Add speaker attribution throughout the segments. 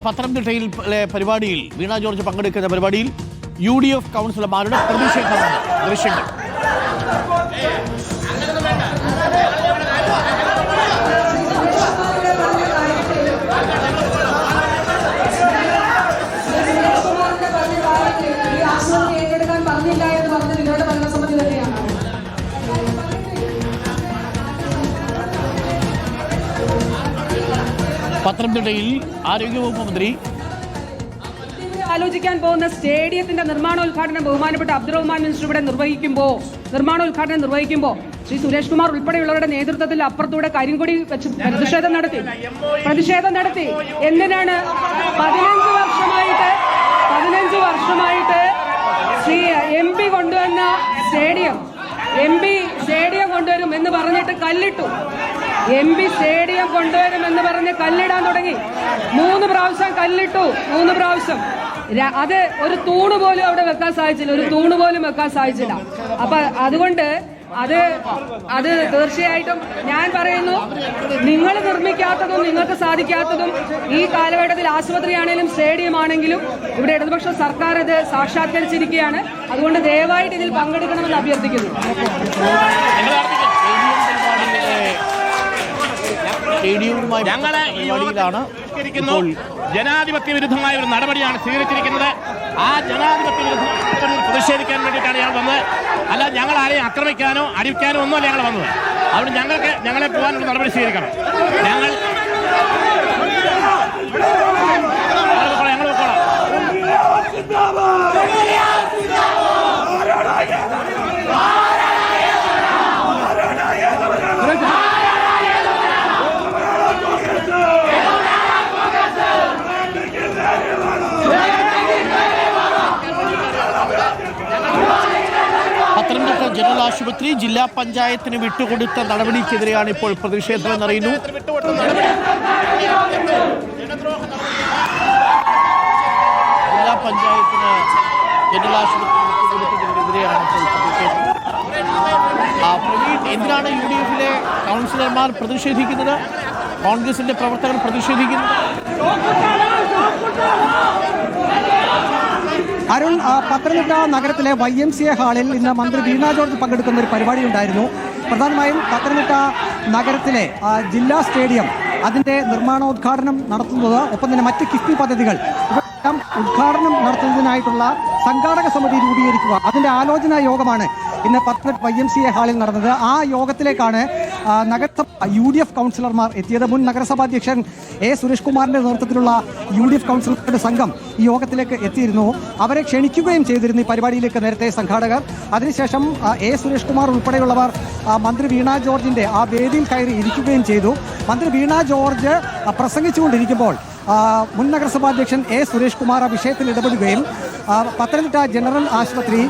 Speaker 1: പത്തനംതിട്ടയിലെ പരിപാടിയിൽ വീണ ജോർജ് പങ്കെടുക്കുന്ന പരിപാടിയിൽ UDF കൗൺസിലർമാരുടെ പ്രതിഷേധമാണ് ദൃശ്യങ്ങൾ. പത്തനംതിട്ടയിൽ ആരോഗ്യവകുപ്പ് മന്ത്രി
Speaker 2: ആലോചിക്കാൻ പോകുന്ന സ്റ്റേഡിയത്തിന്റെ നിർമ്മാണോദ്ഘാടനം ബഹുമാനപ്പെട്ട അബ്ദുറഹ്മാൻ മിനിസ്റ്റർ ഇവിടെ നിർമ്മാണോദ്ഘാടനം നിർവഹിക്കുമ്പോൾ ശ്രീ സുരേഷ് കുമാർ ഉൾപ്പെടെയുള്ളവരുടെ നേതൃത്വത്തിൽ അപ്പുറത്തൂടെ കരിങ്കൊടി വെച്ച് പ്രതിഷേധം നടത്തി. എന്തിനാണ് 15 വർഷമായിട്ട് ശ്രീ MP കൊണ്ടുവന്ന സ്റ്റേഡിയം കൊണ്ടുവരും എന്ന് പറഞ്ഞിട്ട് കല്ലിട്ടു. MP സ്റ്റേഡിയം കൊണ്ടുവരുമെന്ന് പറഞ്ഞ് കല്ലിടാൻ തുടങ്ങി. 3 പ്രാവശ്യം കല്ലിട്ടു. 3 പ്രാവശ്യം. അത് ഒരു തൂണ് പോലും അവിടെ വെക്കാൻ സാധിച്ചില്ല. അപ്പൊ അതുകൊണ്ട് അത് തീർച്ചയായിട്ടും ഞാൻ പറയുന്നു, നിങ്ങൾ നിർമ്മിക്കാത്തതും നിങ്ങൾക്ക് സാധിക്കാത്തതും ഈ കാലഘട്ടത്തിൽ ആശുപത്രിയാണെങ്കിലും സ്റ്റേഡിയം ആണെങ്കിലും ഇവിടെ ഇടതുപക്ഷ സർക്കാർ ഇത് സാക്ഷാത്കരിച്ചിരിക്കുകയാണ്. അതുകൊണ്ട് ദയവായിട്ട് ഇതിൽ പങ്കെടുക്കണമെന്ന് അഭ്യർത്ഥിക്കുന്നു.
Speaker 1: ഞങ്ങളെ
Speaker 3: ജനാധിപത്യ വിരുദ്ധമായ ഒരു നടപടിയാണ് സ്വീകരിച്ചിരിക്കുന്നത്. ആ ജനാധിപത്യ വിരുദ്ധ പ്രതിഷേധിക്കാൻ വേണ്ടിയിട്ടാണ് ഞങ്ങൾ വന്നത്. അല്ല, ഞങ്ങൾ ആരെയും ആക്രമിക്കാനോ അടിക്കാനോ ഒന്നുമല്ല ഞങ്ങൾ വന്നത്. അവിടെ ഞങ്ങളെ പോകാനുള്ള നടപടി സ്വീകരിക്കണം. ഞങ്ങൾ
Speaker 1: പത്തനംതിട്ട ജനറൽ ആശുപത്രി ജില്ലാ പഞ്ചായത്തിന് വിട്ടുകൊടുത്ത നടപടിക്കെതിരെയാണ് ഇപ്പോൾ പ്രതിഷേധമെന്നറിയുന്നു. ജില്ലാ പഞ്ചായത്തിന് ജനറൽ ആശുപത്രി വിട്ടുകൊടുത്തതിനെതിരെയാണ് ഇപ്പോൾ പ്രതിഷേധം. എന്തിനാണ് UDFിലെ കൗൺസിലർമാർ പ്രതിഷേധിക്കുന്നത്? കോൺഗ്രസിന്റെ പ്രവർത്തകർ പ്രതിഷേധിക്കുന്നത്?
Speaker 4: അരുൺ, പത്തനംതിട്ട നഗരത്തിലെ YMCA ഹാളിൽ ഇന്ന് മന്ത്രി വീണ ജോർജ് പങ്കെടുക്കുന്ന ഒരു പരിപാടി ഉണ്ടായിരുന്നു. പ്രധാനമായും പത്തനംതിട്ട നഗരത്തിലെ ജില്ലാ സ്റ്റേഡിയം അതിന്റെ നിർമ്മാണോദ്ഘാടനം നടത്തുന്നത്, ഒപ്പം തന്നെ മറ്റ് കിഫ്ബി പദ്ധതികൾ ഉദ്ഘാടനം നടത്തുന്നതിനായിട്ടുള്ള സംഘാടക സമിതി രൂപീകരിക്കുക, അതിന്റെ ആലോചനാ യോഗമാണ് ഇന്ന് പത്തനംതിട്ട YMCA ഹാളിൽ നടന്നത്. ആ യോഗത്തിലേക്കാണ് നഗരസഭ UDF കൗൺസിലർമാർ എത്തിയത്. മുൻ നഗരസഭാ അധ്യക്ഷൻ സുരേഷ് കുമാറിന്റെ നേതൃത്വത്തിലുള്ള UDF കൗൺസിലറുടെ സംഘം ഈ യോഗത്തിലേക്ക് എത്തിയിരുന്നു. അവരെ ക്ഷണിക്കുകയും ചെയ്തിരുന്നു ഈ പരിപാടിയിലേക്ക് നേരത്തെ സംഘാടകർ. അതിനുശേഷം സുരേഷ് കുമാർ ഉൾപ്പെടെയുള്ളവർ മന്ത്രി വീണ ജോർജിന്റെ ആ വേദിയിൽ കയറി ഇരിക്കുകയും ചെയ്തു. മന്ത്രി വീണ ജോർജ് പ്രസംഗിച്ചുകൊണ്ടിരിക്കുമ്പോൾ മുൻ നഗരസഭാ അധ്യക്ഷൻ സുരേഷ് കുമാർ ആ വിഷയത്തിൽ ഇടപെടുകയും പത്തനംതിട്ട ജനറൽ ആശുപത്രി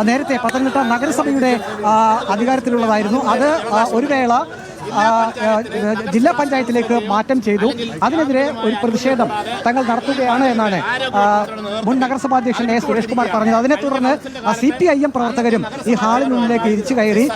Speaker 4: നേരത്തെ പത്തനംതിട്ട നഗരസഭയുടെ അധികാരത്തിലുള്ളതായിരുന്നു. അത് ഒരു വേള ജില്ലാ പഞ്ചായത്തിലേക്ക് മാറ്റം ചെയ്തു. അതിനെതിരെ ഒരു പ്രതിഷേധം തങ്ങൾ നടത്തുകയാണ് എന്നാണ് മുൻ നഗരസഭാ അധ്യക്ഷൻ സുരേഷ് കുമാർ പറഞ്ഞത്. അതിനെ തുടർന്ന് CPIM പ്രവർത്തകരും ഈ ഹാളിനുള്ളിലേക്ക് ഇരിച്ചു കയറി